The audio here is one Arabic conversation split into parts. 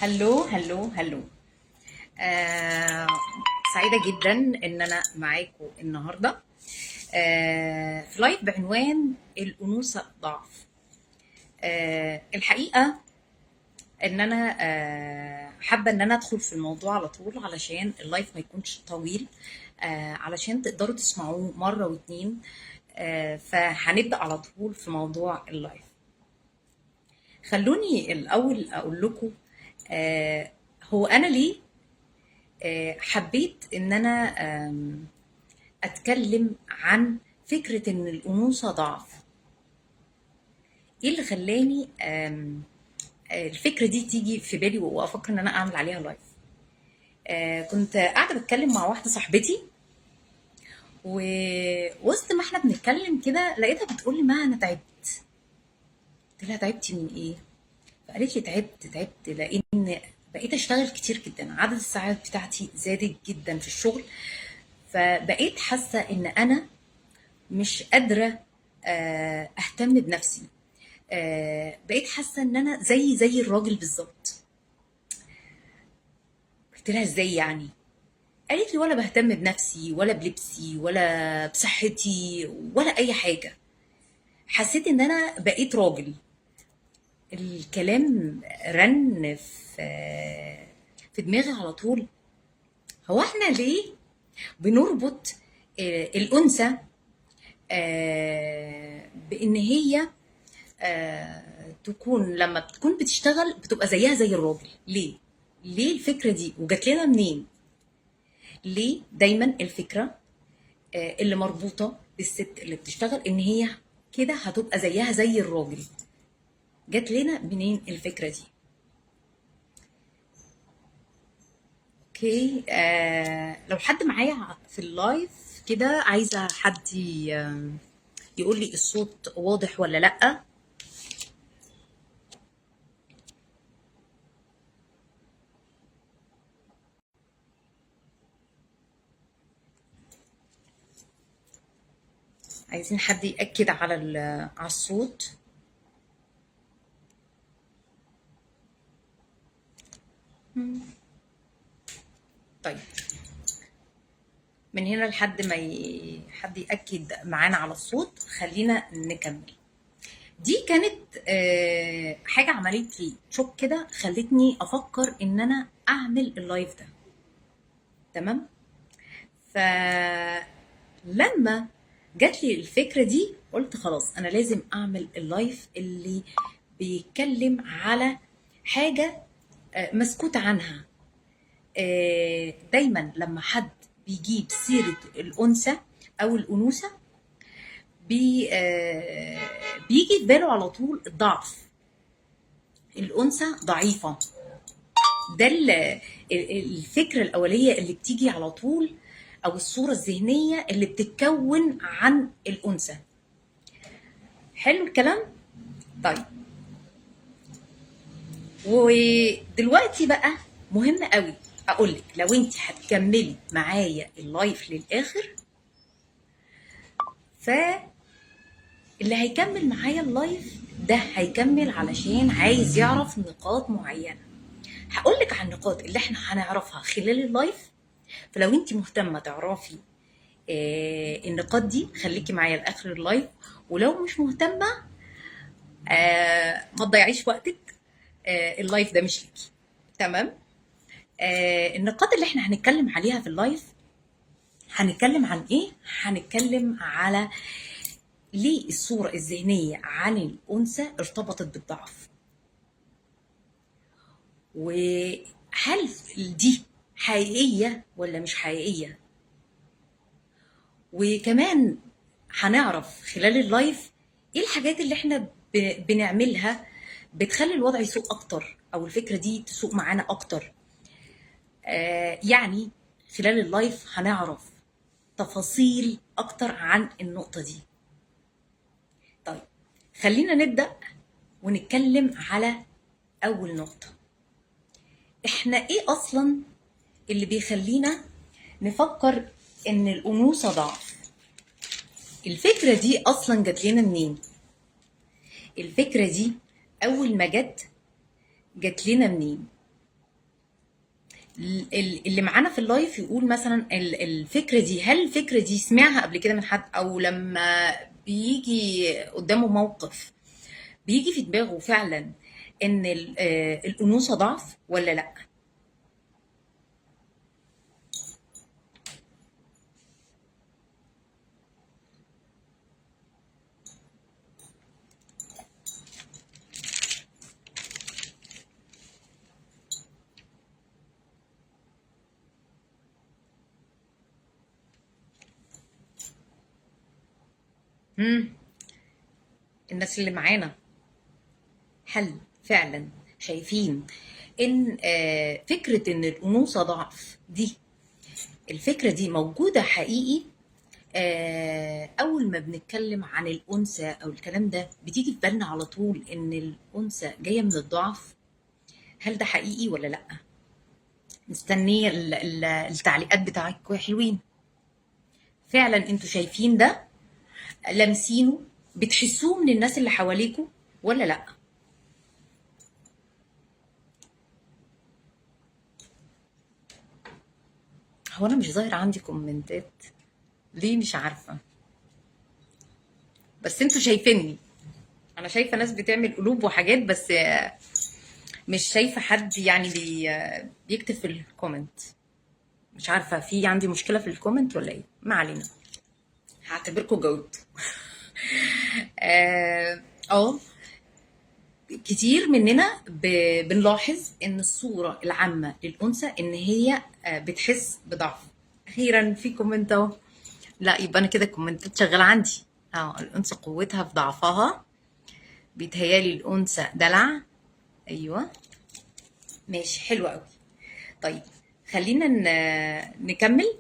هلو هلو هلو. آه سعيدة جدا إن أنا معاكم النهاردة في لايف بعنوان الأنوثة ضعف. الحقيقة إن أنا حابة إن أنا أدخل في الموضوع على طول علشان اللايف ما يكونش طويل، علشان تقدروا تسمعوه مرة واتنين. فهنبدأ على طول في موضوع اللايف. خلوني الأول أقول لكم هو أنا ليه حبيت ان انا اتكلم عن فكرة ان الانوثة ضعف. ايه اللي خلاني الفكرة دي تيجي في بالي وافكر ان انا اعمل عليها لايف؟ كنت قاعدة بتكلم مع واحدة صاحبتي، ووسط ما احنا بنتكلم كده لقيتها بتقول لي: ما انا تعبت. قلت لها: تعبتي من ايه؟ فقالت لي: تعبت لان بقيت اشتغل كتير جدا، عدد الساعات بتاعتي زادت جدا في الشغل، فبقيت حاسه ان انا مش قادره اهتم بنفسي. بقيت حاسه ان انا زي الراجل بالظبط. قلت لها: ازاي يعني؟ قالت لي: ولا بهتم بنفسي ولا بلبسي ولا بصحتي ولا اي حاجه. حسيت ان انا بقيت راجل. الكلام رن في دماغي على طول. هو احنا ليه بنربط الانثى بان هي تكون لما بتكون بتشتغل بتبقى زيها زي الراجل؟ ليه الفكرة دي وجات لنا منين؟ ليه دايما الفكرة اللي مربوطة بالست اللي بتشتغل ان هي كده هتبقى زيها زي الراجل؟ جات لنا منين الفكرة دي؟ اوكي. لو حد معايا في اللايف كده، عايزة حد يقول لي الصوت واضح ولا لأ. عايزين حد يأكد على على الصوت. طيب، من هنا لحد ما حد يأكد معانا على الصوت خلينا نكمل. دي كانت حاجة عملت لي شوك كده، خلتني أفكر إن أنا أعمل اللايف ده. تمام. فلما جات لي الفكرة دي قلت خلاص أنا لازم أعمل اللايف اللي بيتكلم على حاجة مسكوت عنها. دايما لما حد بيجيب سيرة الأنثى أو الأنوثة بيجي في باله على طول الضعف. الأنثى ضعيفة. ده الفكرة الأولية اللي بتيجي على طول، أو الصورة الذهنية اللي بتتكون عن الأنثى. حلو الكلام؟ طيب، ودلوقتي بقى مهم قوي أقولك لو أنت هتكملي معايا اللايف للآخر، فاللي هيكمل معايا اللايف ده هيكمل علشان عايز يعرف نقاط معينة. هقولك عن النقاط اللي احنا هنعرفها خلال اللايف. فلو انت مهتمة تعرفي النقاط دي خليكي معايا لاخر اللايف، ولو مش مهتمة ما تضيعيش وقتك. اللايف ده مش ليكي. تمام. النقاط اللي احنا هنتكلم عليها في اللايف، هنتكلم عن ايه؟ هنتكلم على ليه الصورة الذهنية عن الأنثى ارتبطت بالضعف، وهل دي حقيقية ولا مش حقيقية. وكمان هنعرف خلال اللايف ايه الحاجات اللي احنا بنعملها بتخلي الوضع يسوء اكتر، او الفكرة دي تسوء معانا اكتر. يعني خلال اللايف هنعرف تفاصيل اكتر عن النقطة دي. طيب، خلينا نبدأ ونتكلم على اول نقطة. احنا ايه اصلا اللي بيخلينا نفكر ان الانوثة ضعف؟ الفكرة دي اصلا جات لنا منين؟ الفكرة دي اول ما جت لنا منين؟ اللي معانا في اللايف يقول مثلا الفكرة دي، هل الفكرة دي سمعها قبل كده من حد، او لما بيجي قدامه موقف بيجي في دماغه فعلا ان الانوثة ضعف ولا لا؟ مم. الناس اللي معانا، هل فعلا شايفين ان فكرة ان الانوثة ضعف دي، الفكرة دي موجودة حقيقي؟ أول ما بنتكلم عن الأنثى أو الكلام ده بتيجي في بالنا على طول إن الأنثى جاية من الضعف؟ هل ده حقيقي ولا لأ؟ مستنية التعليقات بتاعتكم يا حلوين. فعلا انتوا شايفين ده، لامسينه، بتحسوه من الناس اللي حواليكوا ولا لأ؟ هو أنا مش ظاهر عندي كومنتات ليه؟ مش عارفة، بس انتوا شايفيني. أنا شايفة ناس بتعمل قلوب وحاجات، بس مش شايفة حد يعني بيكتب في الكومنت. مش عارفة في عندي مشكلة في الكومنت ولا ايه، ما علينا، هعتبركم جاوبت. اه كتير مننا بنلاحظ ان الصورة العامة للأنثى ان هي بتحس بضعف. اخيرا في كومنت اهو. لا يبقى انا كده الكومنتات شغالة عندي. الأنثى قوتها في ضعفها، بيتهيالي الأنثى دلع. ايوه ماشي، حلو قوي. طيب خلينا نكمل.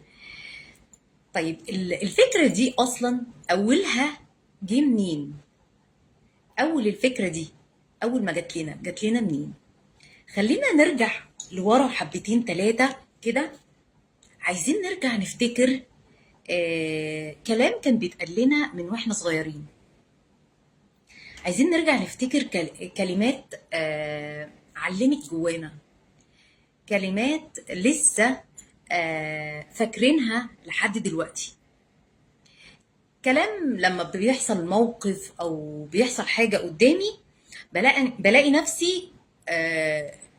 طيب الفكرة دي أصلا أولها جه منين؟ أول الفكرة دي أول ما جات لنا منين؟ خلينا نرجع لورا حبتين تلاتة كده. عايزين نرجع نفتكر كلام كان بيتقال لنا من واحنا صغيرين. عايزين نرجع نفتكر كلمات علمت جوانا، كلمات لسه فاكرينها لحد دلوقتي. كلام لما بيحصل موقف او بيحصل حاجه قدامي بلاقي نفسي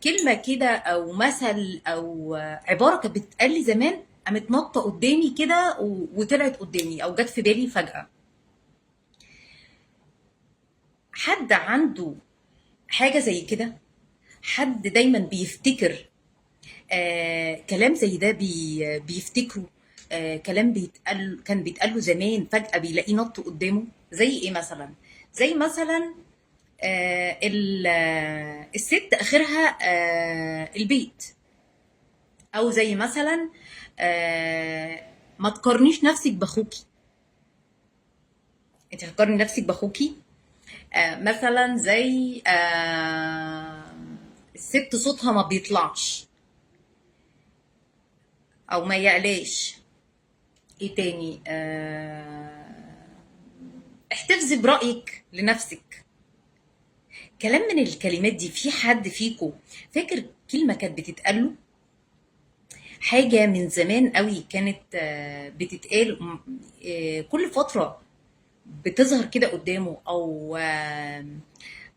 كلمه كده او مثل او عباره كانت بتتقال لي زمان قامت نطه قدامي كده وطلعت قدامي او جت في بالي فجاه. حد عنده حاجه زي كده؟ حد دايما بيفتكر كلام زي ده بيفتكره كلام كان بيتقال له زمان فجأة بيلاقيه نط قدامه؟ زي ايه مثلا؟ زي مثلا الست اخرها البيت، او زي مثلا ما تقارنيش نفسك باخوكي. انت هتقارني نفسك باخوكي؟ مثلا زي الست صوتها ما بيطلعش او ما يعلاش. ايه تاني؟ احتفظي برأيك لنفسك. كلام من الكلمات دي، في حد فيكم فاكر كلمة كانت بتتقال؟ حاجة من زمان قوي كانت بتتقال كل فترة بتظهر كده قدامه،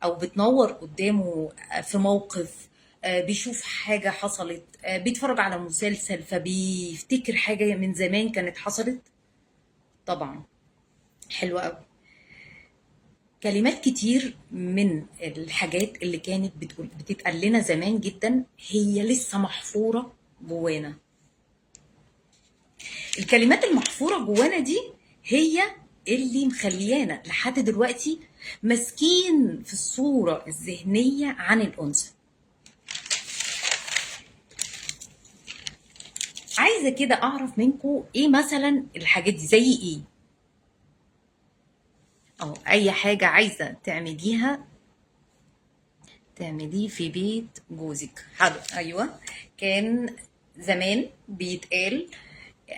او بتنور قدامه في موقف، بيشوف حاجة حصلت، بيتفرج على مسلسل فبيفتكر حاجة من زمان كانت حصلت. طبعا حلوة قوي. كلمات كتير من الحاجات اللي كانت بتتقال لنا زمان جدا هي لسه محفورة جوانا. الكلمات المحفورة جوانا دي هي اللي مخليانا لحد دلوقتي ماسكين في الصورة الذهنية عن الأنثى. عايزة كده أعرف منكم إيه مثلا الحاجات دي، زي إيه؟ أي حاجة عايزة تعمليه في بيت جوزك. حاضر، أيوة. كان زمان بيتقال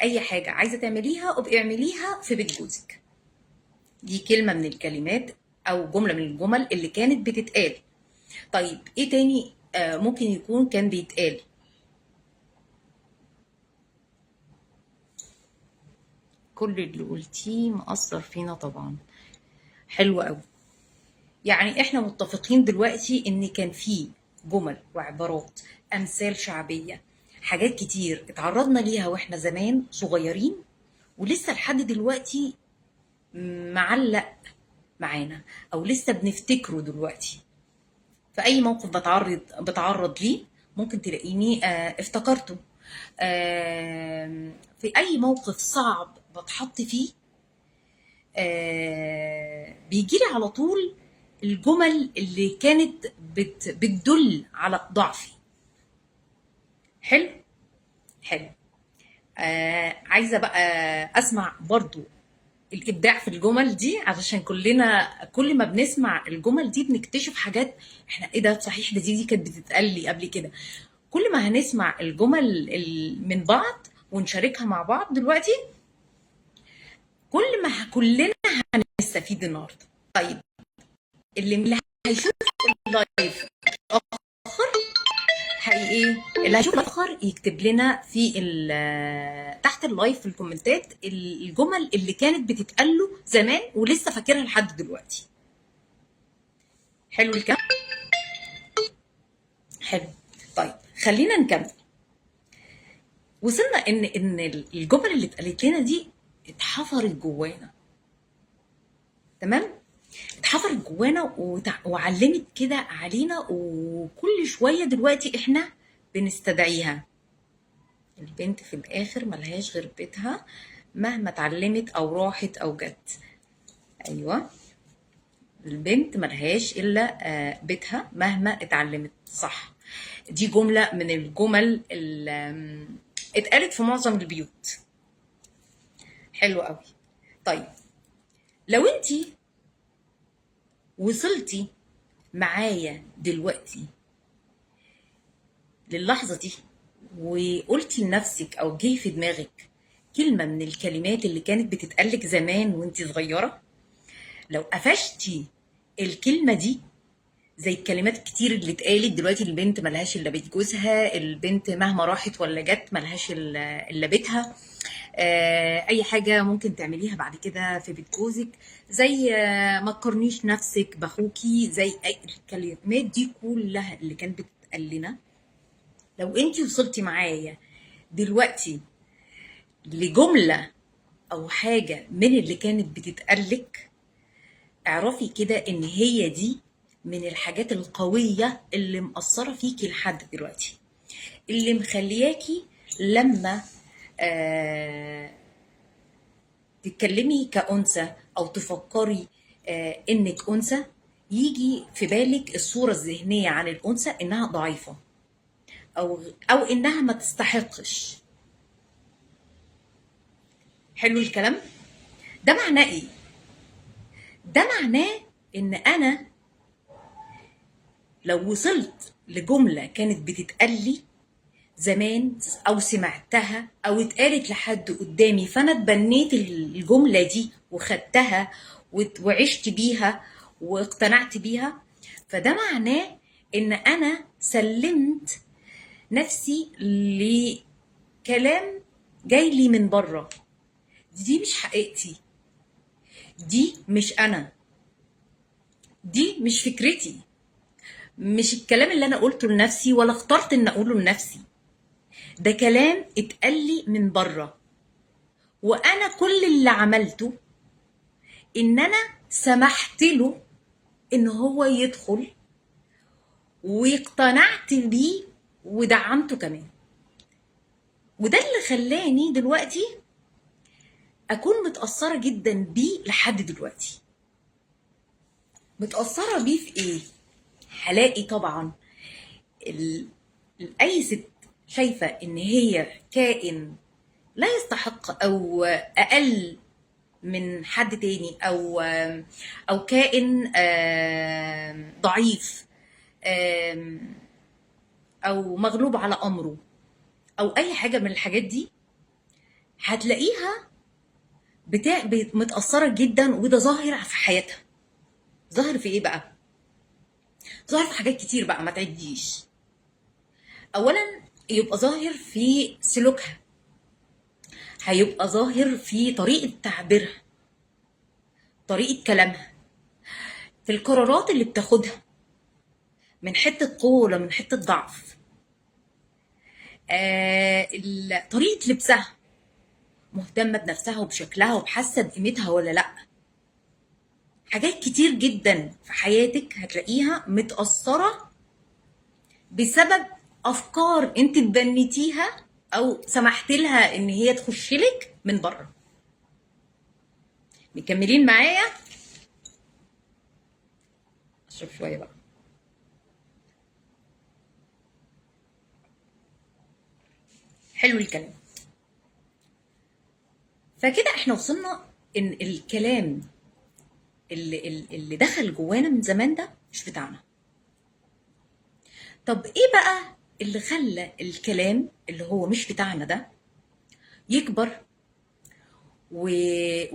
أي حاجة عايزة تعمليها ابقي اعمليها في بيت جوزك. دي كلمة من الكلمات أو جملة من الجمل اللي كانت بتتقال. طيب إيه تاني ممكن يكون كان بيتقال؟ كل اللي قلتيه مأثر فينا طبعا. حلو قوي. يعني احنا متفقين دلوقتي ان كان في جمل وعبارات، امثال شعبية، حاجات كتير اتعرضنا ليها واحنا زمان صغيرين، ولسه لحد دلوقتي معلق معانا، او لسه بنفتكره دلوقتي. في اي موقف بتعرض ليه ممكن تلاقيني افتكرته. في اي موقف صعب بتحط فيه بيجيلي على طول الجمل اللي كانت بتدل على ضعفي. حلو. حلو. عايزه بقى اسمع برضو الابداع في الجمل دي، علشان كل ما بنسمع الجمل دي بنكتشف حاجات احنا ايه ده، صحيح ده دي كانت بتتقال لي قبل كده. كل ما هنسمع الجمل من بعض ونشاركها مع بعض دلوقتي، كل ما كلنا هنستفيد النهارده. طيب، اللي هيشوف اللايف اخر هي ايه، اللي هيشوف الاخر يكتب لنا في تحت اللايف في الكومنتات الجمل اللي كانت بتتقال له زمان ولسه فاكرها لحد دلوقتي. حلو الكلام. حلو. طيب خلينا نكمل. وصلنا ان الجمل اللي اتقالت لنا دي اتحفرت جوانا. تمام. اتحفرت جوانا وعلمت كده علينا، وكل شويه دلوقتي احنا بنستدعيها. البنت في الاخر ملهاش غير بيتها مهما اتعلمت او راحت او جت. ايوه، البنت ملهاش الا بيتها مهما اتعلمت. صح، دي جمله من الجمل اللي اتقالت في معظم البيوت. حلو قوي. طيب، لو انتي وصلتي معايا دلوقتي للحظه دي وقلتي لنفسك او جه في دماغك كلمه من الكلمات اللي كانت بتتقالك زمان وانتي صغيره، لو قفشتي الكلمه دي زي الكلمات الكتير اللي اتقالت دلوقتي، البنت ملهاش الا بيت جوزها، البنت مهما راحت ولا جت ملهاش الا بيتها، اي حاجه ممكن تعمليها بعد كده في بيت جوزك، زي ما تقارنيش نفسك باخوكي، زي اي الكلمات دي كلها اللي كانت بتتقال لنا. لو انت وصلتي معايا دلوقتي لجمله او حاجه من اللي كانت بتتقالك، اعرفي كده ان هي دي من الحاجات القوية اللي مأثرة فيكي لحد دلوقتي، اللي مخلياكي لما تتكلمي كأنثى أو تفكري إنك أنثى، يجي في بالك الصورة الذهنية عن الأنثى إنها ضعيفة، أو إنها ما تستحقش. حلو الكلام. ده معناه إيه؟ ده معناه إن أنا لو وصلت لجملة كانت بتتقال لي زمان او سمعتها او اتقالت لحد قدامي، فانا اتبنيت الجمله دي وخدتها وعشت بيها واقتنعت بيها، فده معناه ان انا سلمت نفسي لكلام جاي لي من بره. دي مش حقيقتي، دي مش انا، دي مش فكرتي، مش الكلام اللي انا قلته لنفسي ولا اخترت ان اقوله لنفسي. ده كلام اتقال لي من بره، وانا كل اللي عملته ان انا سمحت له ان هو يدخل، واقتنعت بيه ودعمته كمان. وده اللي خلاني دلوقتي اكون متأثرة جدا بيه لحد دلوقتي. متأثرة بيه في ايه؟ هلاقي طبعا اي ست شايفة ان هي كائن لا يستحق او اقل من حد تاني، او كائن ضعيف، او مغلوب على امره، او اي حاجه من الحاجات دي، هتلاقيها متاثره جدا. وده ظاهر في حياتها. ظاهر في ايه بقى؟ ظاهر في حاجات كتير بقى ما تعديش. اولا يبقى ظاهر في سلوكها. هيبقى ظاهر في طريقة تعبيرها، طريقة كلامها، في القرارات اللي بتاخدها، من حتة قوة ولا من حتة ضعف. طريقة لبسها، مهتمة بنفسها وبشكلها وبحاسة بقيمتها ولا لأ. حاجات كتير جدا في حياتك هتلاقيها متأثرة بسبب أفكار انت اتبنيتيها أو سمحت لها إن هي تخش لك من بره. مكملين معايا؟ أشرب شوية بقى. حلو الكلام. فكده احنا وصلنا ان الكلام اللي دخل جوانا من زمان ده مش بتاعنا. طب ايه بقى اللي خلى الكلام اللي هو مش بتاعنا ده يكبر و...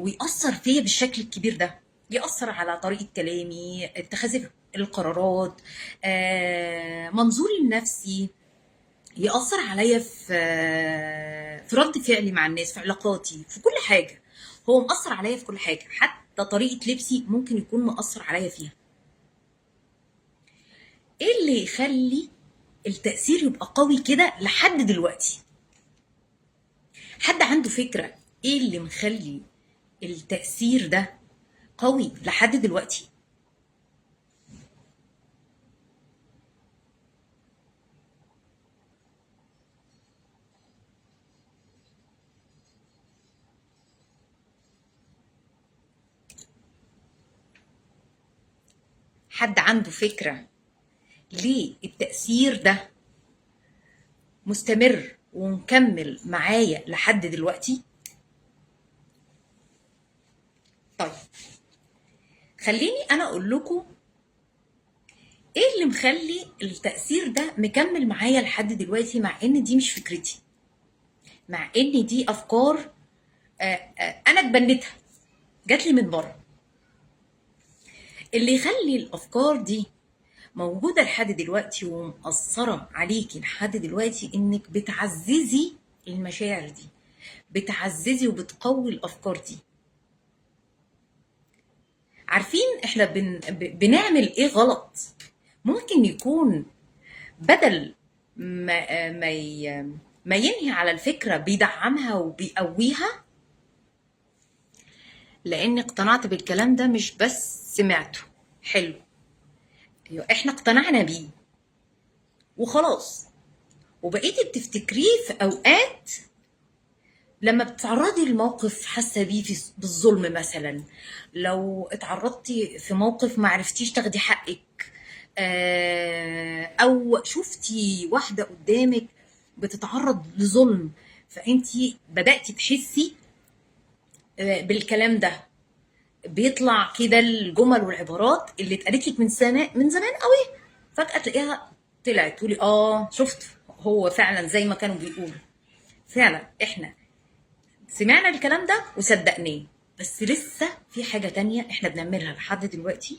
ويأثر فيا بالشكل الكبير ده، يأثر على طريقة كلامي، اتخاذ القرارات، منظوري لنفسي، يأثر عليا في رد فعلي مع الناس، في علاقاتي، في كل حاجة. هو مأثر عليا في كل حاجة، حتى طريقة لبسي ممكن يكون مأثر عليا فيها. ايه اللي يخلي التأثير يبقى قوي كده لحد دلوقتي؟ حد عنده فكرة ايه اللي مخلي التأثير ده قوي لحد دلوقتي؟ حد عنده فكرة ليه التأثير ده مستمر ومكمل معايا لحد دلوقتي؟ طيب، خليني انا اقول لكم ايه اللي مخلي التأثير ده مكمل معايا لحد دلوقتي، مع ان دي مش فكرتي، مع ان دي افكار انا اتبنيتها، جات لي من بره. اللي يخلي الافكار دي موجودة لحد دلوقتي ومأثرة عليكي لحد دلوقتي انك بتعززي المشاعر دي، بتعززي وبتقوي الافكار دي. عارفين احنا بنعمل ايه غلط؟ ممكن يكون بدل ما ينهي على الفكرة بيدعمها وبيقويها. لاني اقتنعت بالكلام ده، مش بس سمعته. حلو، ايوه، احنا اقتنعنا بيه وخلاص، وبقيتي بتفتكريه في اوقات لما بتتعرضي لموقف حاسه بيه بالظلم مثلا، لو اتعرضتي في موقف ما عرفتيش تاخدي حقك، او شفتي واحده قدامك بتتعرض لظلم، فانتي بداتي تحسي بالكلام ده. بيطلع كده الجمل والعبارات اللي اتقالت لك من زمان قوي، فجاه تلاقيها طلعت تقولي شفت، هو فعلا زي ما كانوا بيقولوا. فعلا احنا سمعنا الكلام ده وصدقناه، بس لسه في حاجة تانية احنا بنعملها لحد دلوقتي،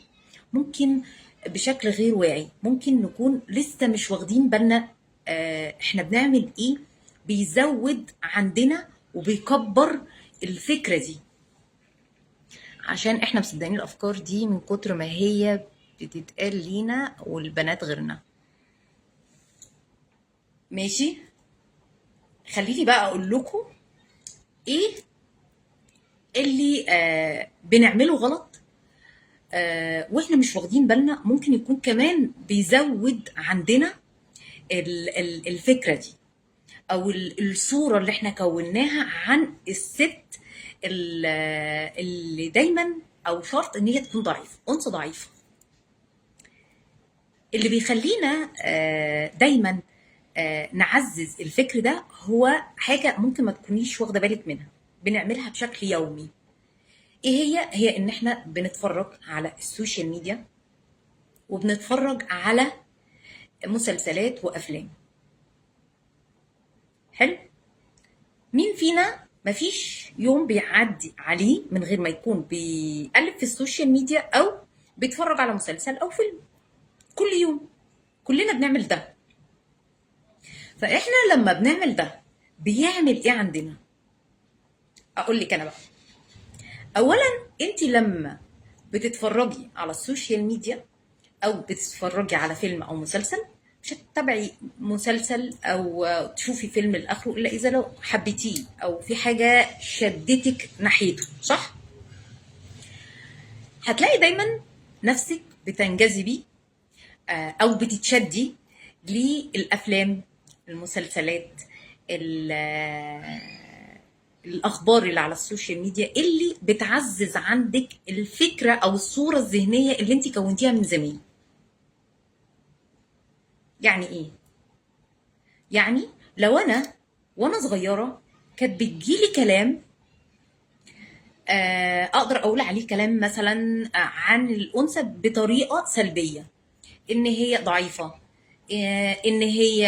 ممكن بشكل غير واعي، ممكن نكون لسه مش واخدين بالنا احنا بنعمل ايه، بيزود عندنا وبيكبر الفكرة دي، عشان احنا مصدقين الافكار دي من كتر ما هي بتتقال لينا والبنات غيرنا. ماشي، خليني بقى اقول لكم ايه اللي بنعمله غلط واحنا مش واخدين بالنا، ممكن يكون كمان بيزود عندنا الفكرة دي، او الصورة اللي احنا كوناها عن الست اللي دايما، او شرط ان هي تكون ضعيفة، انثى ضعيفة. اللي بيخلينا دايما نعزز الفكر ده هو حاجة ممكن ما تكونيش واخدة بالك منها، بنعملها بشكل يومي. ايه هي ان احنا بنتفرج على السوشيال ميديا، وبنتفرج على مسلسلات وافلام. حلو، مين فينا مفيش يوم بيعدي عليه من غير ما يكون بيقلب في السوشيال ميديا او بيتفرج على مسلسل او فيلم؟ كل يوم كلنا بنعمل ده. فاحنا لما بنعمل ده بيعمل ايه عندنا؟ اقول لك انا بقى. اولا، انت لما بتتفرجي على السوشيال ميديا او بتتفرجي على فيلم او مسلسل، مش هتتابعي مسلسل او تشوفي فيلم لاخره الا اذا لو حبيتيه او في حاجه شدتك ناحيته، صح؟ هتلاقي دايما نفسك بتنجذبي او بتتشدي للافلام، المسلسلات، الاخبار اللي على السوشيال ميديا اللي بتعزز عندك الفكره او الصوره الذهنيه اللي انت كونتيها من زمان. يعني ايه؟ يعني لو انا وانا صغيره كانت بتجيلي كلام، اقدر اقول عليه كلام مثلا عن الانثى بطريقه سلبيه، ان هي ضعيفه، ان هي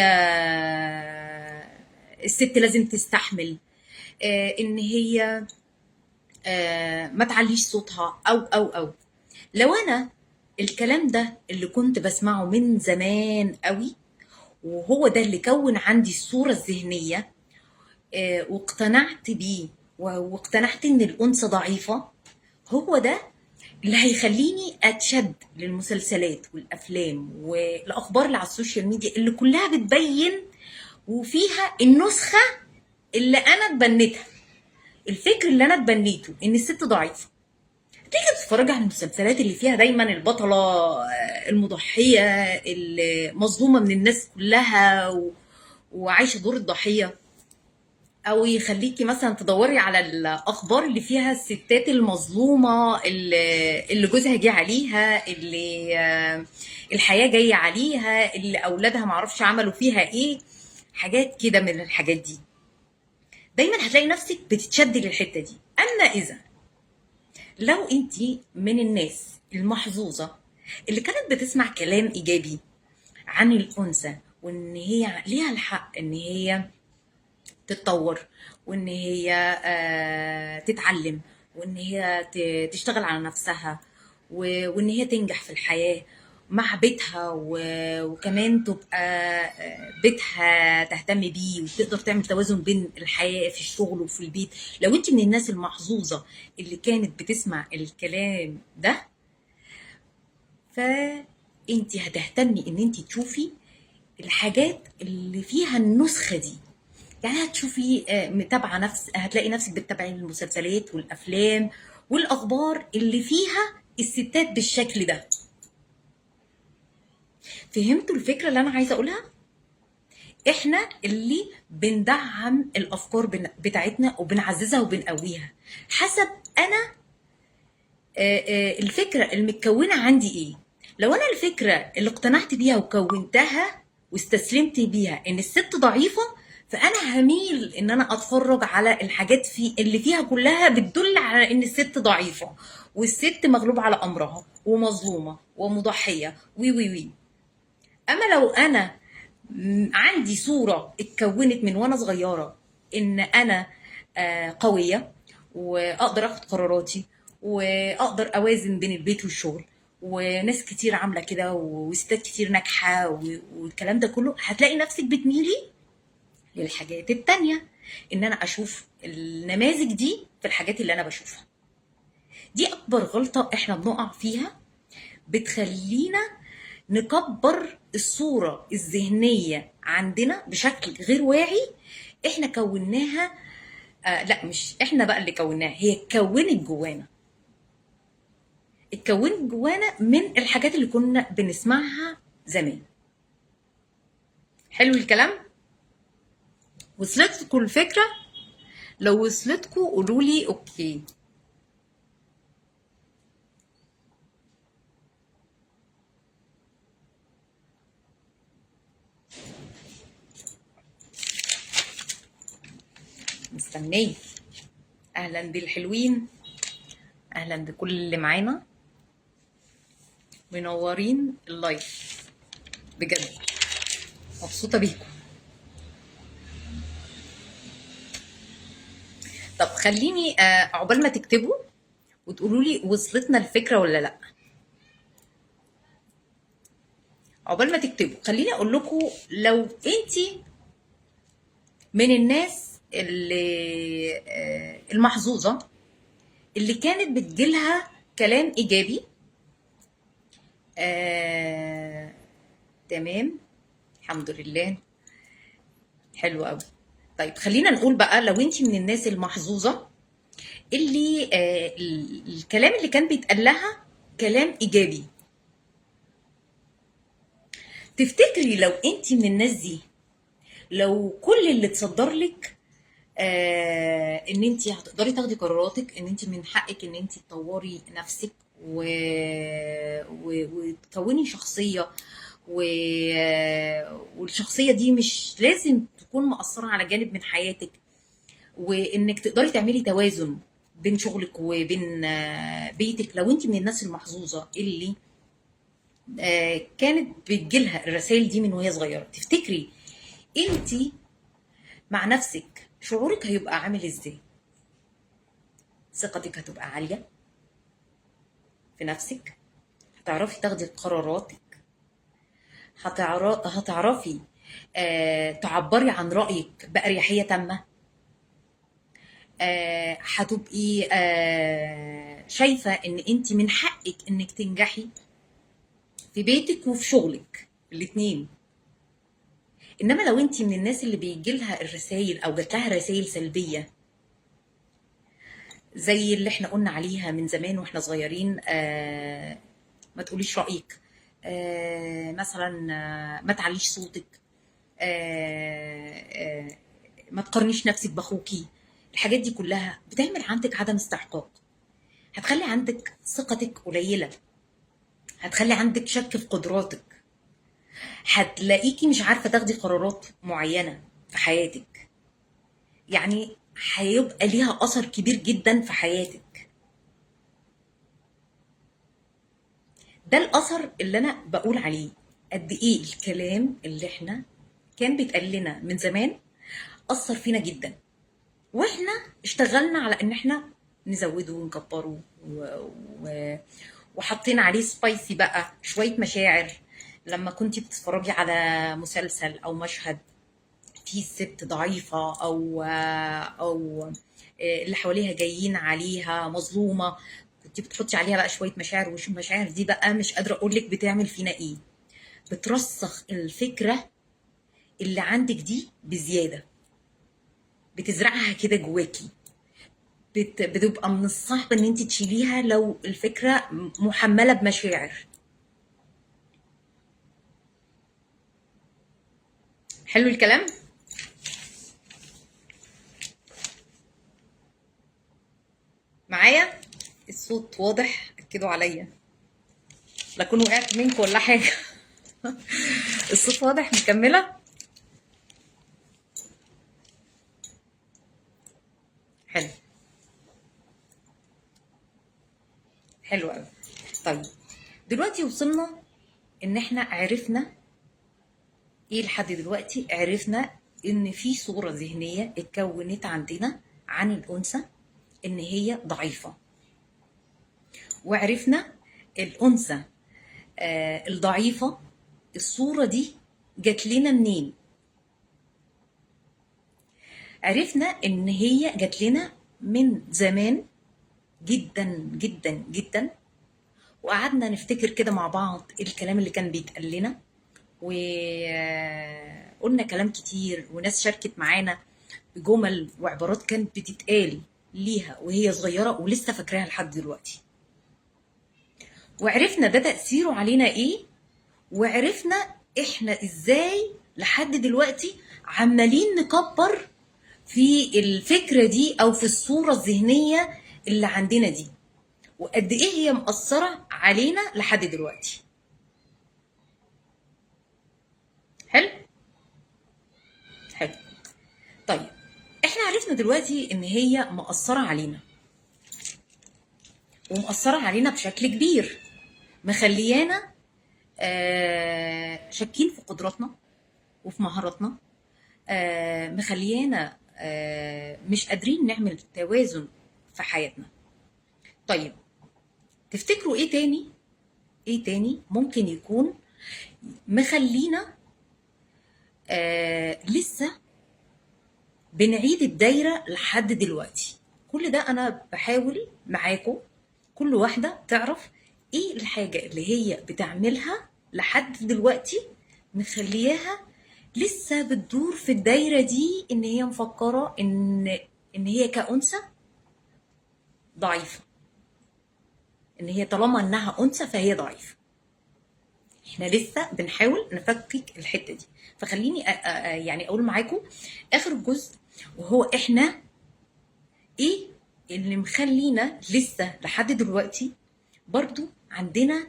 الست لازم تستحمل، ان هي ما تعليش صوتها او لو انا الكلام ده اللي كنت بسمعه من زمان قوي، وهو ده اللي كون عندي الصورة الذهنية، واقتنعت بيه واقتنعت ان الانثى ضعيفة، هو ده اللي هيخليني اتشد للمسلسلات والافلام والاخبار اللي على السوشيال ميديا اللي كلها بتبين وفيها النسخة اللي انا اتبنيتها، الفكر اللي انا اتبنيته ان الست ضعيفة. تيجي تتفرجي على المسلسلات اللي فيها دايما البطلة المضحية اللي مظلومة من الناس كلها وعايشة دور الضحية، او يخليكي مثلا تدوري على الاخبار اللي فيها الستات المظلومة اللي جوزها جه عليها، اللي الحياة جاية عليها، اللي اولادها معرفش عملوا فيها ايه، حاجات كده من الحاجات دي. دايما هتلاقي نفسك بتتشدي للحتة دي. اما اذا لو انت من الناس المحظوظة اللي كانت بتسمع كلام ايجابي عن الانثى، وان هي ليها الحق ان هي تتطور، وان هي تتعلم، وان هي تشتغل على نفسها، وان هي تنجح في الحياة مع بيتها، وكمان تبقى بيتها تهتم بيه وتقدر تعمل توازن بين الحياة في الشغل وفي البيت. لو انت من الناس المحظوظة اللي كانت بتسمع الكلام ده، فانت هتهتمي ان انت تشوفي الحاجات اللي فيها النسخة دي. يعني هتشوفي متابعة هتلاقي نفسك بتتابعي المسلسلات والأفلام والأخبار اللي فيها الستات بالشكل ده. فهمتوا الفكرة اللي أنا عايزة أقولها؟ إحنا اللي بندعم الأفكار بتاعتنا وبنعززها وبنقويها حسب أنا الفكرة المتكونة عندي إيه. لو أنا الفكرة اللي اقتنعت بيها وكونتها واستسلمت بيها إن الست ضعيفة، فانا هميل ان انا اتفرج على الحاجات اللي فيها كلها بتدل على ان الست ضعيفه والست مغلوب على امرها ومظلومه ومضحيه وي وي وي. اما لو انا عندي صوره اتكونت من وانا صغيره ان انا قويه واقدر اخد قراراتي واقدر اوازن بين البيت والشغل، وناس كتير عامله كده وستات كتير ناجحه والكلام ده كله، هتلاقي نفسك بتميلي للحاجات التانية، ان انا اشوف النماذج دي في الحاجات اللي انا بشوفها. دي اكبر غلطة احنا بنقع فيها، بتخلينا نكبر الصورة الذهنية عندنا بشكل غير واعي. احنا كوناها لا، مش احنا بقى اللي كوناها، هي اتكونت جوانا، اتكونت جوانا من الحاجات اللي كنا بنسمعها زمان. حلو الكلام؟ وصلتكم الفكرة؟ لو وصلتكم قولوا لي اوكي. مستنيه. اهلا بالحلوين، اهلا بكل اللي معانا، منورين اللايف بجد، مبسوطه بيكم. طب خليني عقبال ما تكتبوا وتقولوا لي وصلتنا الفكره ولا لا. عقبال ما تكتبوا خليني اقول لكم، لو انت من الناس المحظوظة اللي كانت بتجيلها كلام إيجابي. آه، تمام، الحمد لله، حلو قوي. طيب خلينا نقول بقى، لو انت من الناس المحظوظة اللي الكلام اللي كان بيتقال لها كلام إيجابي، تفتكري لو انت من الناس دي، لو كل اللي اتصدر لك ان انت هتقدري تاخدي قراراتك، ان انت من حقك ان انت تطوري نفسك وتكوني شخصية، و... والشخصية دي مش لازم تكون مؤثرة على جانب من حياتك، وانك تقدري تعملي توازن بين شغلك وبين بيتك، لو انت من الناس المحظوظة اللي كانت بتجيلها الرسائل دي من وهي صغيرة، تفتكري انت مع نفسك شعورك هيبقى عامل ازاي؟ ثقتك هتبقى عالية في نفسك، هتعرفي تاخدي قراراتك، هتعرفي تعبري عن رأيك بأريحية تامة، هتبقي شايفة ان انت من حقك انك تنجحي في بيتك وفي شغلك الاتنين. انما لو انت من الناس اللي بيجيلها الرسائل او جاتلها رسائل سلبية، زي اللي احنا قلنا عليها من زمان واحنا صغيرين، ما تقوليش رأيك، مثلا ما تعليش صوتك، ما تقارنيش نفسك باخوكي، الحاجات دي كلها بتعمل عندك عدم استحقاق، هتخلي عندك ثقتك قليلة، هتخلي عندك شك في قدراتك، هتلاقيكي مش عارفة تاخدي قرارات معينة في حياتك، يعني هيبقى ليها أثر كبير جدا في حياتك. ده الأثر اللي أنا بقول عليه، قد إيه الكلام اللي إحنا كان بيتقال لنا من زمان أثر فينا جدا، وإحنا اشتغلنا على إن إحنا نزوده ونكبره وحطينا عليه سبايسي بقى شوية مشاعر. لما كنتي بتتفرجي على مسلسل أو مشهد فيه ست ضعيفة أو اللي حواليها جايين عليها مظلومة، كنت بتحطي عليها بقى شوية مشاعر، وش المشاعر دي بقى مش قادرة أقولك بتعمل فينا إيه، بترسخ الفكرة اللي عندك دي بزيادة، بتزرعها كده جواكي، بتبقى من الصعب ان انت تشيليها لو الفكرة محملة بمشاعر. حلو الكلام. معايا الصوت واضح؟ اكدوا عليا، لا اكون وقعت منكم ولا حاجة. الصوت واضح؟ مكملة؟ حلو، حلو قوي. طيب دلوقتي وصلنا ان احنا عرفنا ايه لحد دلوقتي، عرفنا ان في صورة ذهنية اتكونت عندنا عن الانثى ان هي ضعيفة، وعرفنا الانثى الضعيفة، الصورة دي جات لنا منين؟ عرفنا ان هي جات لنا من زمان جدا جدا جدا، وقعدنا نفتكر كده مع بعض الكلام اللي كان بيتقال لنا، وقلنا كلام كتير، وناس شاركت معانا بجمل وعبارات كانت بتتقال ليها وهي صغيرة ولسه فاكراها لحد دلوقتي، وعرفنا ده تأثيره علينا ايه، وعرفنا احنا ازاي لحد دلوقتي عمالين نكبر في الفكرة دي او في الصورة الذهنية اللي عندنا دي، وقد ايه هي مأثرة علينا لحد دلوقتي. حلو، حلو. طيب احنا عرفنا دلوقتي ان هي مأثرة علينا، ومأثرة علينا بشكل كبير، مخليانا شاكين في قدراتنا وفي مهاراتنا، مخليانا مش قادرين نعمل توازن في حياتنا. طيب تفتكروا ايه تاني، ايه تاني ممكن يكون مخلينا لسه بنعيد الدايرة لحد دلوقتي. كل ده أنا بحاول معاكم كل واحدة تعرف إيه الحاجة اللي هي بتعملها لحد دلوقتي مخلياها لسه بتدور في الدايرة دي، إن هي مفكرة إن هي كأنثى ضعيفة، إن هي طالما إنها أنثى فهي ضعيفة. احنا لسه بنحاول نفكك الحته دي. فخليني يعني اقول معاكم اخر جزء، وهو احنا ايه اللي مخلينا لسه لحد دلوقتي برضو عندنا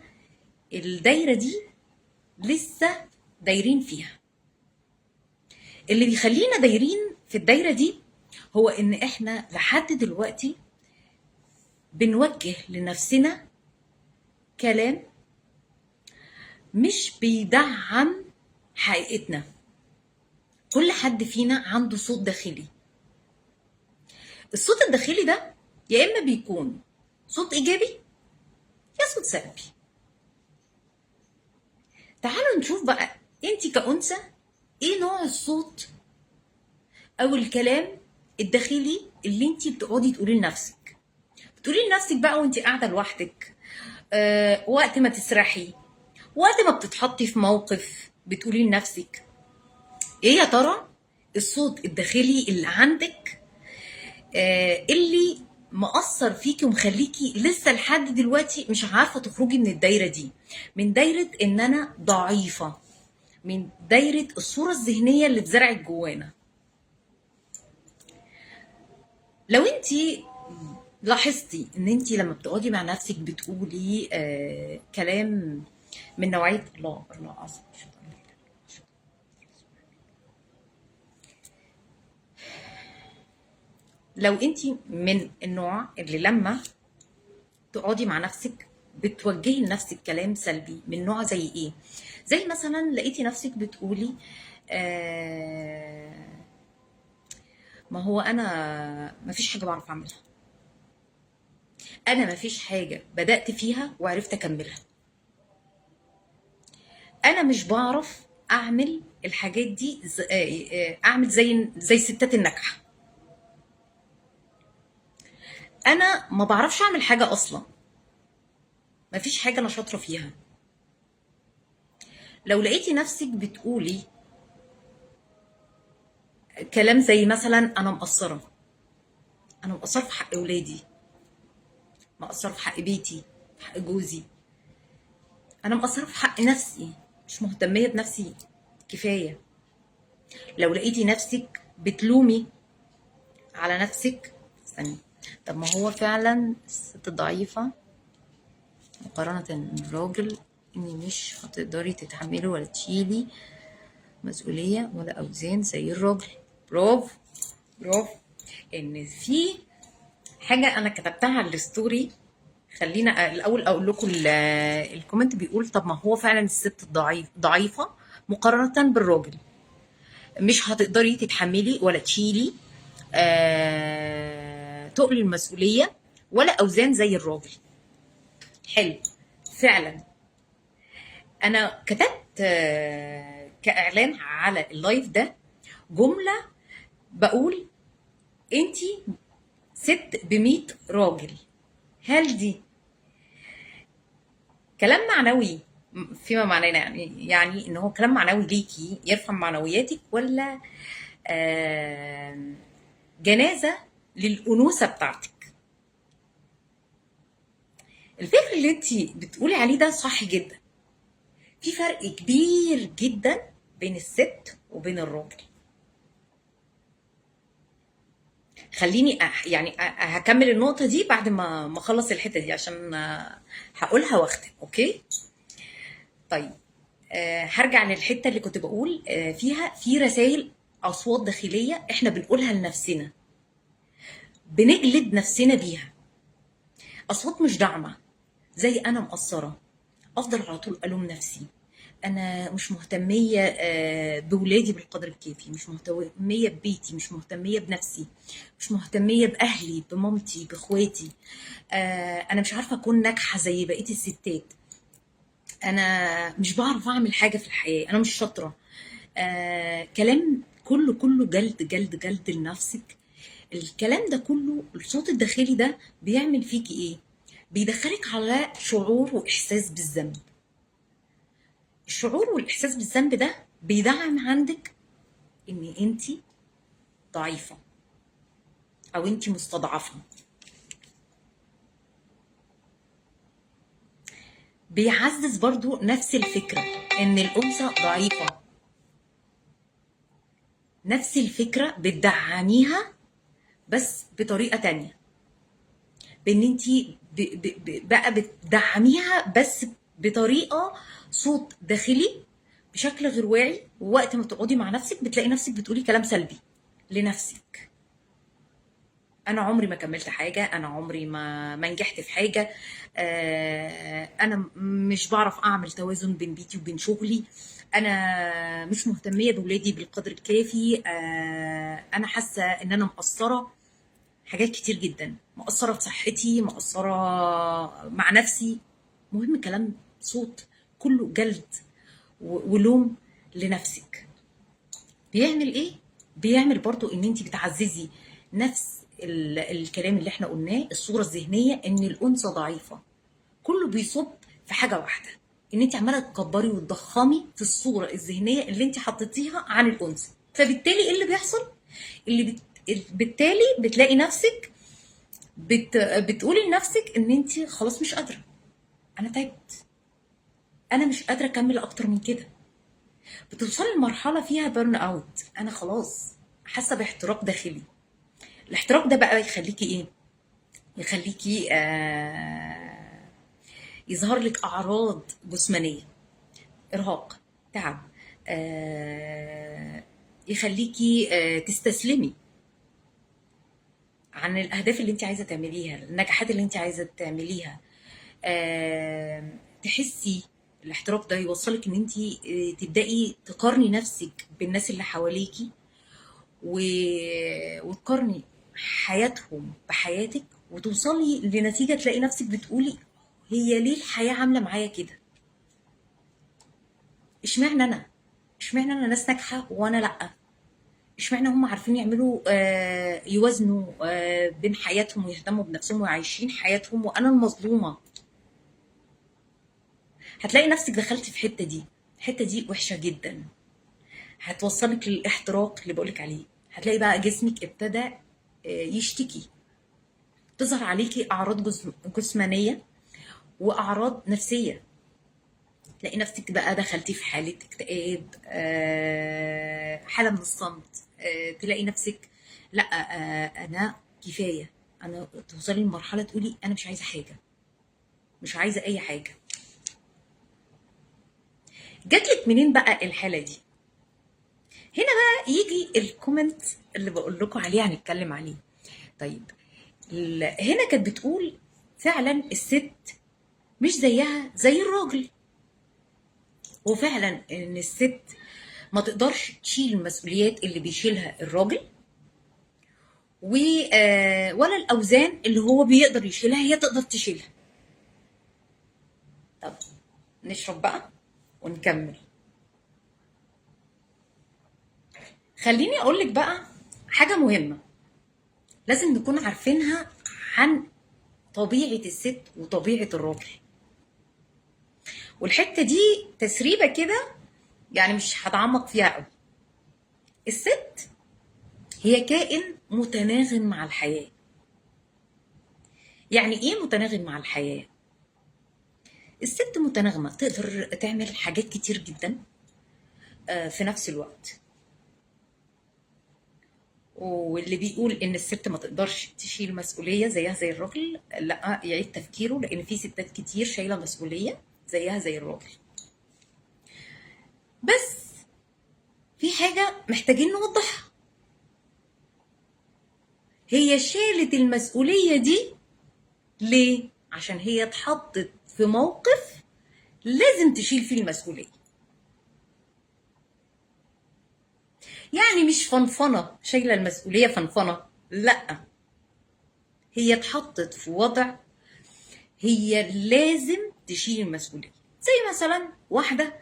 الدايره دي لسه دايرين فيها. اللي بيخلينا دايرين في الدايره دي هو ان احنا لحد دلوقتي بنوجه لنفسنا كلام مش بيدعم حقيقتنا. كل حد فينا عنده صوت داخلي. الصوت الداخلي ده يا اما بيكون صوت ايجابي يا صوت سلبي. تعالوا نشوف بقى انت كأنثى ايه نوع الصوت او الكلام الداخلي اللي انت بتقعدي تقولي لنفسك. بتقولي لنفسك بقى وانت قاعده لوحدك، وقت ما تسرحي، وقت ما بتتحطي في موقف بتقولي لنفسك ايه يا ترى الصوت الداخلي اللي عندك اللي مأثر فيكي ومخليكي لسه لحد دلوقتي مش عارفة تخرجي من الدايرة دي، من دايرة ان انا ضعيفة، من دايرة الصورة الذهنية اللي اتزرعت جوانا. لو انت لاحظتي ان انت لما بتقعدي مع نفسك بتقولي كلام من نوعية الله أعظم، لو انت من النوع اللي لما تقعدي مع نفسك بتوجهي لنفسك كلام سلبي من نوع زي ايه؟ زي مثلا لقيتي نفسك بتقولي ما هو انا ما فيش حاجه بعرف اعملها، انا ما فيش حاجه بدات فيها وعرفت اكملها، انا مش بعرف اعمل الحاجات دي اعمل زي الستات الناجحه، انا ما بعرفش اعمل حاجه اصلا، ما فيش حاجه انا شاطره فيها. لو لقيتي نفسك بتقولي كلام زي مثلا انا مقصره، انا مقصره في حق اولادي، مقصره في حق بيتي، في حق جوزي، انا مقصره في حق نفسي، مش مهتميه بنفسي كفايه. لو لقيتي نفسك بتلومي على نفسك، استني، طب ما هو فعلا الست ضعيفه مقارنه بالراجل، اني مش هتقدري تتحملي ولا تشيلي مسؤوليه ولا اوزان زي الراجل. برافو، برافو. ان في حاجه انا كتبتها على الستوري، خلينا الاول اقول لكم الكومنت بيقول طب ما هو فعلا الست ضعيفه مقارنه بالراجل، مش هتقدري تتحملي ولا تشيلي تقل المسؤوليه ولا اوزان زي الراجل. حلو، فعلا انا كتبت كاعلان على اللايف ده جمله بقول انتي ست ب100 راجل. هل دي كلام معنوي فيما معناه، يعني ان هو كلام معنوي ليكي يرفع معنوياتك، ولا جنازة للأنوثة بتاعتك؟ الفكر اللي انت بتقولي عليه ده صح جدا. في فرق كبير جدا بين الست وبين الراجل. خليني يعني هكمل النقطة دي بعد ما اخلص الحتة دي عشان هقولها واختم. اوكي طيب، هرجع للحته اللي كنت بقول فيها في رسائل اصوات داخليه احنا بنقولها لنفسنا، بنجلد نفسنا بيها، اصوات مش داعمه، زي انا مقصره، افضل على طول الوم نفسي، انا مش مهتميه بولادي بالقدر الكافي، مش مهتميه ببيتي، مش مهتميه بنفسي، مش مهتميه باهلي، بمامتي، باخواتي، انا مش عارفه اكون ناجحه زي بقيه الستات، انا مش بعرف اعمل حاجه في الحياه، انا مش شاطره. كلام كله جلد جلد جلد لنفسك. الكلام ده كله، الصوت الداخلي ده بيعمل فيكي ايه؟ بيدخلك على شعور واحساس بالذنب. الشعور والاحساس بالذنب ده بيدعم عندك ان انت ضعيفة او انت مستضعفة. بيعزز برضو نفس الفكرة ان الانثى ضعيفة، نفس الفكرة بتدعميها بس بطريقة تانية، بان انت بقى بتدعميها بس بطريقة صوت داخلي بشكل غير واعي. ووقت ما تقعدي مع نفسك بتلاقي نفسك بتقولي كلام سلبي لنفسك. انا عمري ما كملت حاجه، انا عمري ما نجحت في حاجه، انا مش بعرف اعمل توازن بين بيتي وبين شغلي، انا مش مهتميه بولادي بالقدر الكافي، انا حاسه ان انا مقصره. حاجات كتير جدا، مقصره في صحتي، مقصره مع نفسي. مهم كلام صوت كله جلد ولوم لنفسك. بيعمل ايه؟ بيعمل برضو ان انت بتعززي نفس الكلام اللي احنا قلناه، الصورة الذهنية ان الانثى ضعيفة. كله بيصب في حاجة واحدة، ان انت عمالة تكبري وتضخمي في الصورة الذهنية اللي انت حطيتيها عن الانثى. فبالتالي ايه اللي بيحصل؟ بالتالي بتلاقي نفسك بتقولي لنفسك ان انت خلاص مش قادرة، انا تعبت، انا مش قادرة اكمل اكتر من كده. بتوصلي لمرحلة فيها بيرن اوت، انا خلاص حاسة باحتراق داخلي. الاحتراق ده بقى يخليكي ايه؟ يخليكي يظهر لك اعراض جسمانيه، ارهاق، تعب، يخليكي تستسلمي عن الاهداف اللي انت عايزه تعمليها، النجاحات اللي انت عايزه تعمليها. تحسي الاحتراق ده يوصلك ان انت تبداي تقارني نفسك بالناس اللي حواليكي، وتقارني حياتهم بحياتك، وتوصلي لنتيجة تلاقي نفسك بتقولي هي ليه الحياة عاملة معايا كده؟ اشمعنى انا؟ اشمعنى انا ناس ناجحة وانا لأ؟ اشمعنى هم عارفين يعملوا يوازنوا بين حياتهم ويهتموا بنفسهم وعايشين حياتهم وانا المظلومة؟ هتلاقي نفسك دخلتي في الحتة دي. الحتة دي وحشة جدا، هتوصلك للاحتراق اللي بقولك عليه. هتلاقي بقى جسمك ابتدى يشتكي، تظهر عليكي اعراض جسمانيه واعراض نفسيه. تلاقي نفسك بقى دخلتي في حاله اكتئاب، حاله من الصمت. تلاقي نفسك لا، انا كفايه. انا توصلي لمرحله تقولي انا مش عايزه حاجه، مش عايزه اي حاجه. جاتلك منين بقى الحاله دي؟ هنا بقى يجي الكومنت اللي بقول لكم عليه هنتكلم عليه. طيب، هنا كانت بتقول فعلا الست مش زيها زي الراجل، وفعلا ان الست ما تقدرش تشيل المسؤوليات اللي بيشيلها الراجل، ولا الاوزان اللي هو بيقدر يشيلها هي تقدر تشيلها. طب نشرب بقى ونكمل. خليني اقولك بقى حاجة مهمة لازم نكون عارفينها عن طبيعة الست وطبيعة الراجل. والحتة دي تسريبة كده، يعني مش هتعمق فيها قوي. الست هي كائن متناغم مع الحياة. يعني ايه متناغم مع الحياة؟ الست متناغمة، تقدر تعمل حاجات كتير جدا في نفس الوقت. واللي بيقول ان الست ما تقدرش تشيل مسؤولية زيها زي الراجل، لا، يعيد تفكيره، لان في ستات كتير شايلة مسؤولية زيها زي الراجل. بس في حاجة محتاجين نوضحها. هي شالت المسؤولية دي ليه؟ عشان هي اتحطت في موقف لازم تشيل فيه المسؤولية. يعني مش فنفنة شايلة المسؤولية فنفنة، لا، هي اتحطت في وضع هي لازم تشيل المسؤولية. زي مثلا واحدة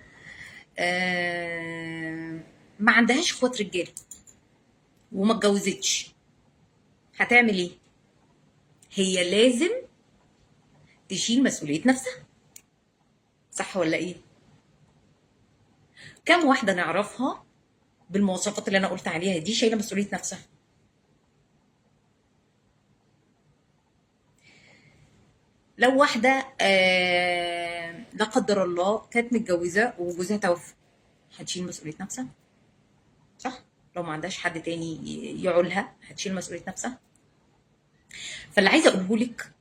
ما عندهاش اخوات رجاله وما اتجوزتش، هتعمل ايه؟ هي لازم تشيل مسؤوليه نفسها، صح ولا ايه؟ كم واحده نعرفها بالمواصفات اللي انا قلت عليها دي شايله مسؤوليه نفسها؟ لو واحده لا قدر الله كانت متجوزه وجوزها توفى، هتشيل مسؤوليه نفسها، صح؟ لو ما عندهاش حد تاني يعولها هتشيل مسؤوليه نفسها. فاللي عايزه اقوله لك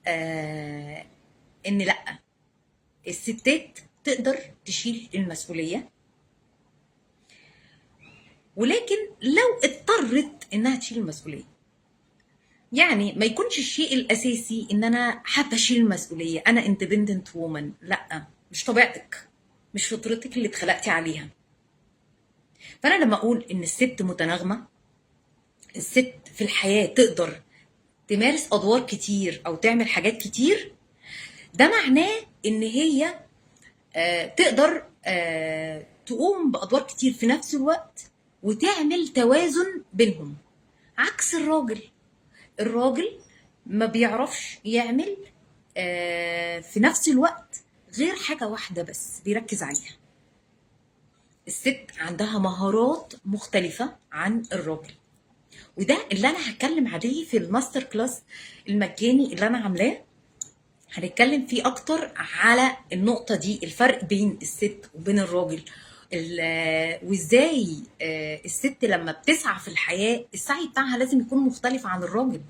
آه ان لا، الستات تقدر تشيل المسؤوليه، ولكن لو اضطرت انها تشيل المسؤوليه، يعني ما يكونش الشيء الاساسي ان انا حابه اشيل المسؤوليه، انا اندبندنت وومن، لا مش طبيعتك، مش فطرتك اللي اتخلقتي عليها. فانا لما اقول ان الست متناغمه، الست في الحياه تقدر تمارس ادوار كتير او تعمل حاجات كتير، ده معناه ان هي تقدر تقوم بادوار كتير في نفس الوقت وتعمل توازن بينهم، عكس الراجل. الراجل ما بيعرفش يعمل في نفس الوقت غير حاجة واحدة بس بيركز عليها. الست عندها مهارات مختلفة عن الراجل، وده اللي انا هتكلم عليه في الماستر كلاس المجاني اللي انا عاملاه. هنتكلم فيه اكتر على النقطة دي، الفرق بين الست وبين الراجل، وازاي الست لما بتسعى في الحياة السعي بتاعها لازم يكون مختلف عن الراجل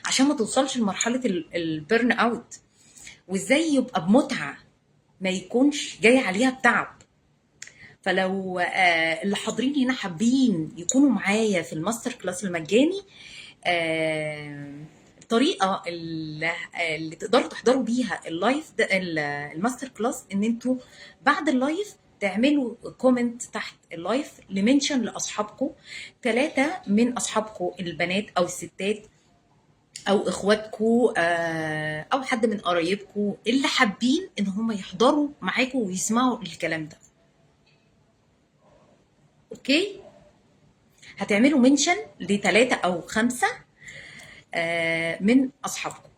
عشان ما توصلش لمرحلة البيرن اوت، وازاي يبقى بمتعة ما يكونش جاي عليها بتعب. فلو اللي حاضرين هنا حابين يكونوا معايا في الماستر كلاس المجاني، الطريقه اللي تقدروا تحضروا بيها اللايف ده الماستر كلاس، ان انتوا بعد اللايف تعملوا كومنت تحت اللايف لمنشن لاصحابكم، 3 من اصحابكم البنات او الستات او اخواتكم او حد من قرايبكم اللي حابين ان هم يحضروا معاكم ويسمعوا الكلام ده. اوكي، هتعملوا منشن ل3 أو 5 من اصحابكم.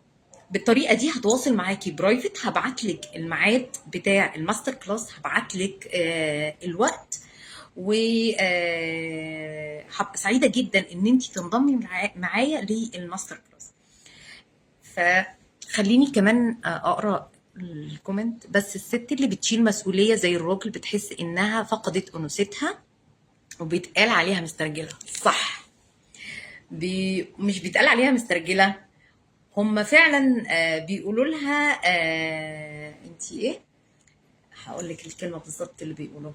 بالطريقه دي هتواصل معاكي برايفت، هبعت لك الميعاد بتاع الماستر كلاس، هبعت لك الوقت، و هبقى سعيده جدا ان انت تنضمي معايا للماستر كلاس. فخليني كمان اقرا الكومنت. بس الست اللي بتشيل مسؤوليه زي الراجل بتحس انها فقدت انوثتها وبيتقال عليها مسترجله، صح؟ مش بيتقال عليها مسترجله، هم فعلا بيقولوا لها انت ايه، هقول لك الكلمه بالظبط اللي بيقولوها.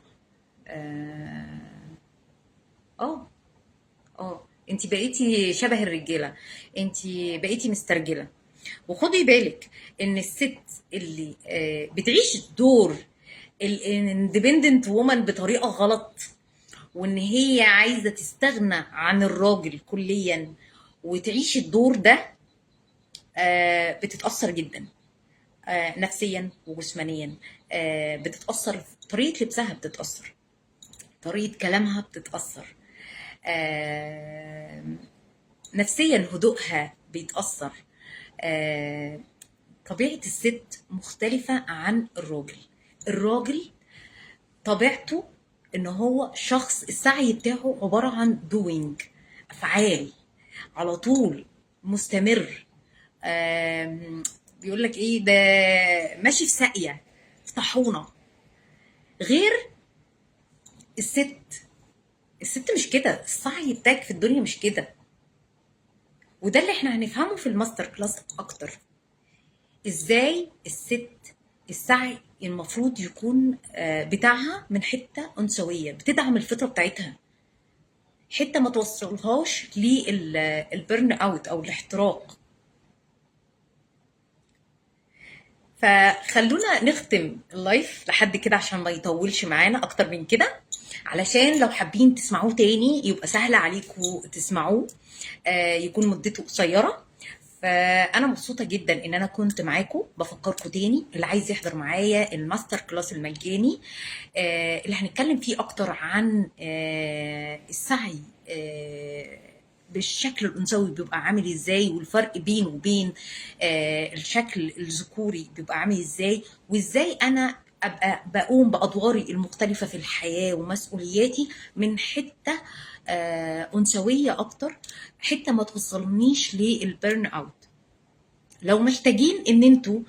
اه انت بقيتي شبه الرجاله، انت بقيتي مسترجله. وخدي بالك ان الست اللي بتعيش دور الاندبندنت وومن بطريقه غلط، وان هي عايزه تستغنى عن الراجل كليا وتعيش الدور ده، بتتاثر جدا نفسيا وجسمانيا. بتتاثر في طريقه لبسها، بتتاثر طريقه كلامها، بتتاثر نفسيا، هدوءها بيتاثر. طبيعه الست مختلفه عن الراجل. الراجل طبيعته ان هو شخص السعي بتاعه عباره عن دوينج، افعال على طول مستمر. بيقول لك ايه ده، ماشي في ساقيه، في طاحونه. غير الست مش كده، السعي بتاعك في الدنيا مش كده. وده اللي احنا هنفهمه في الماستر كلاس اكتر، ازاي الست السعي المفروض يكون بتاعها من حته انثويه بتدعم الفطره بتاعتها، حته ما توصلهاش للبرن اوت او الاحتراق. فخلونا نختم اللايف لحد كده عشان ما يطولش معانا اكتر من كده، علشان لو حابين تسمعوه تاني يبقى سهل عليكم تسمعوه، يكون مدته قصيره. فانا مبسوطه جدا ان انا كنت معاكم. بفكركم تاني اللي عايز يحضر معايا الماستر كلاس المجاني اللي هنتكلم فيه اكتر عن السعي بالشكل الانثوي بيبقى عامل ازاي، والفرق بينه وبين الشكل الذكوري بيبقى عامل ازاي، وازاي انا ابقى بقوم بادواري المختلفه في الحياه ومسؤولياتي من حته انثويه اكتر، حته ما توصلنيش للبرن اوت. لو محتاجين ان انتوا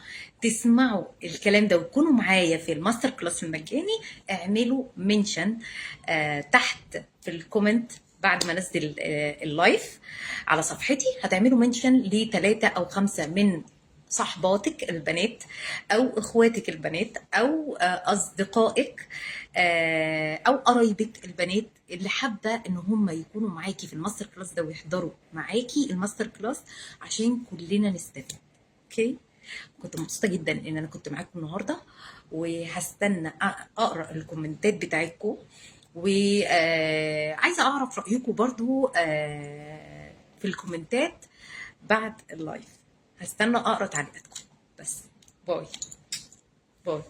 تسمعوا الكلام ده وتكونوا معايا في الماستر كلاس المجاني، اعملوا منشن تحت في الكومنت بعد ما انزل اللايف على صفحتي. هتعملوا منشن لثلاثة او خمسة من صحباتك البنات او اخواتك البنات او اصدقائك او قرايبك البنات اللي حابه ان هم يكونوا معاكي في الماستر كلاس ده ويحضروا معاكي الماستر كلاس عشان كلنا نستفيد. اوكي، كنت مبسوطه جدا ان انا كنت معاكم النهارده، وهستنى اقرا الكومنتات بتاعتكم، وعايزه اعرف رايكم برضو في الكومنتات بعد اللايف. هستنى اقرا تعليقاتكم. بس باي باي.